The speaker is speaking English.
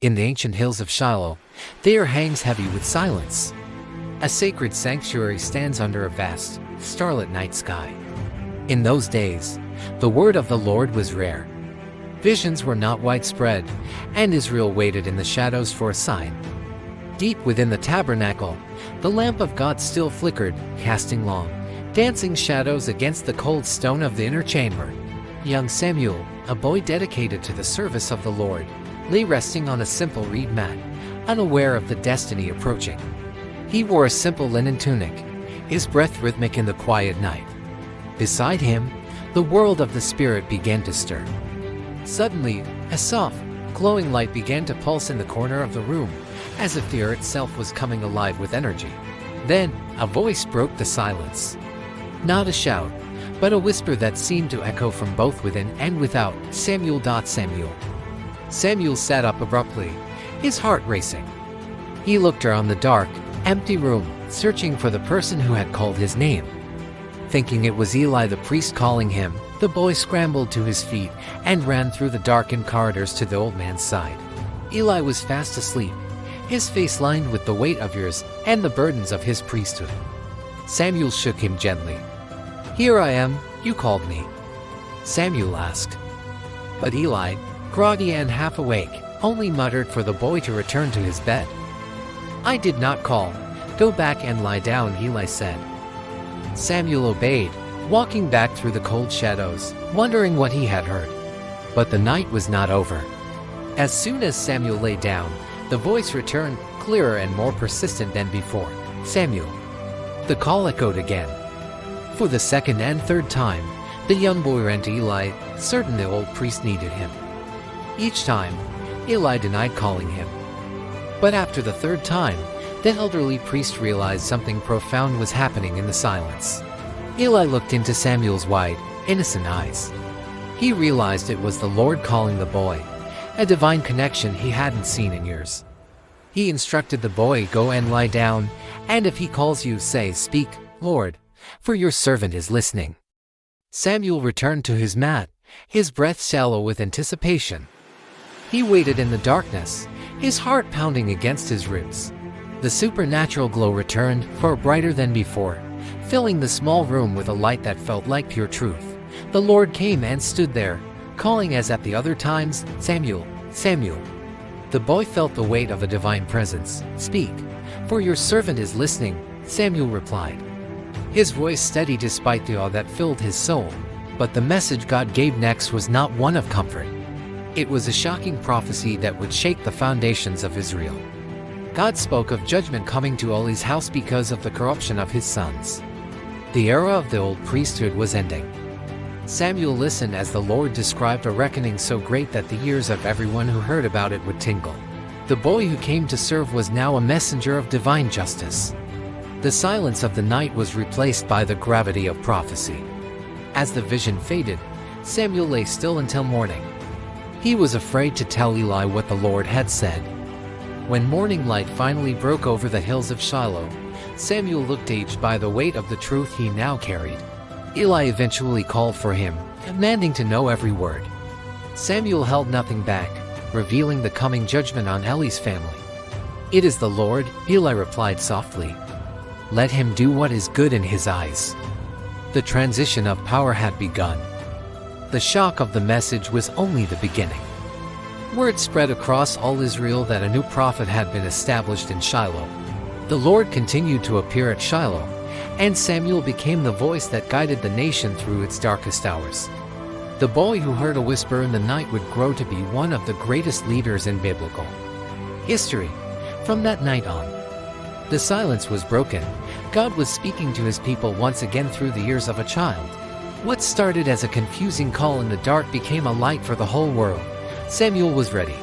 In the ancient hills of Shiloh, there hangs heavy with silence. A sacred sanctuary stands under a vast, starlit night sky. In those days, the word of the Lord was rare. Visions were not widespread, and Israel waited in the shadows for a sign. Deep within the tabernacle, the lamp of God still flickered, casting long, dancing shadows against the cold stone of the inner chamber. Young Samuel, a boy dedicated to the service of the Lord, lay resting on a simple reed mat, unaware of the destiny approaching. He wore a simple linen tunic, his breath rhythmic in the quiet night. Beside him, the world of the Spirit began to stir. Suddenly, a soft, glowing light began to pulse in the corner of the room, as if the air itself was coming alive with energy. Then, a voice broke the silence. Not a shout, but a whisper that seemed to echo from both within and without. Samuel. Samuel. Samuel sat up abruptly, his heart racing. He looked around the dark, empty room, searching for the person who had called his name. Thinking it was Eli the priest calling him, the boy scrambled to his feet and ran through the darkened corridors to the old man's side. Eli was fast asleep, his face lined with the weight of years and the burdens of his priesthood. Samuel shook him gently. "Here I am, you called me," Samuel asked. But Eli, groggy and half awake, only muttered for the boy to return to his bed. "I did not call. Go back and lie down," Eli said. Samuel obeyed, walking back through the cold shadows, wondering what he had heard. But the night was not over. As soon as Samuel lay down, the voice returned, clearer and more persistent than before. "Samuel." The call echoed again. For the second and third time, the young boy ran to Eli, certain the old priest needed him. Each time, Eli denied calling him. But after the third time, the elderly priest realized something profound was happening in the silence. Eli looked into Samuel's wide, innocent eyes. He realized it was the Lord calling the boy, a divine connection he hadn't seen in years. He instructed the boy, "Go and lie down, and if he calls you, say, 'Speak, Lord, for your servant is listening.'" Samuel returned to his mat, his breath shallow with anticipation. He waited in the darkness, his heart pounding against his ribs. The supernatural glow returned, far brighter than before, filling the small room with a light that felt like pure truth. The Lord came and stood there, calling as at the other times, "Samuel, Samuel." The boy felt the weight of a divine presence. "Speak, for your servant is listening," Samuel replied. His voice steady despite the awe that filled his soul. But the message God gave next was not one of comfort. It was a shocking prophecy that would shake the foundations of Israel. God spoke of judgment coming to Eli's house because of the corruption of his sons. The era of the old priesthood was ending. Samuel listened as the Lord described a reckoning so great that the ears of everyone who heard about it would tingle. The boy who came to serve was now a messenger of divine justice. The silence of the night was replaced by the gravity of prophecy. As the vision faded, Samuel lay still until morning. He was afraid to tell Eli what the Lord had said. When morning light finally broke over the hills of Shiloh, Samuel looked aged by the weight of the truth he now carried. Eli eventually called for him, demanding to know every word. Samuel held nothing back, revealing the coming judgment on Eli's family. "It is the Lord," Eli replied softly. "Let him do what is good in his eyes." The transition of power had begun. The shock of the message was only the beginning. Word spread across all Israel that a new prophet had been established in Shiloh. The Lord continued to appear at Shiloh, and Samuel became the voice that guided the nation through its darkest hours. The boy who heard a whisper in the night would grow to be one of the greatest leaders in biblical history. From that night on, the silence was broken. God was speaking to his people once again through the ears of a child. What started as a confusing call in the dark became a light for the whole world. Samuel was ready.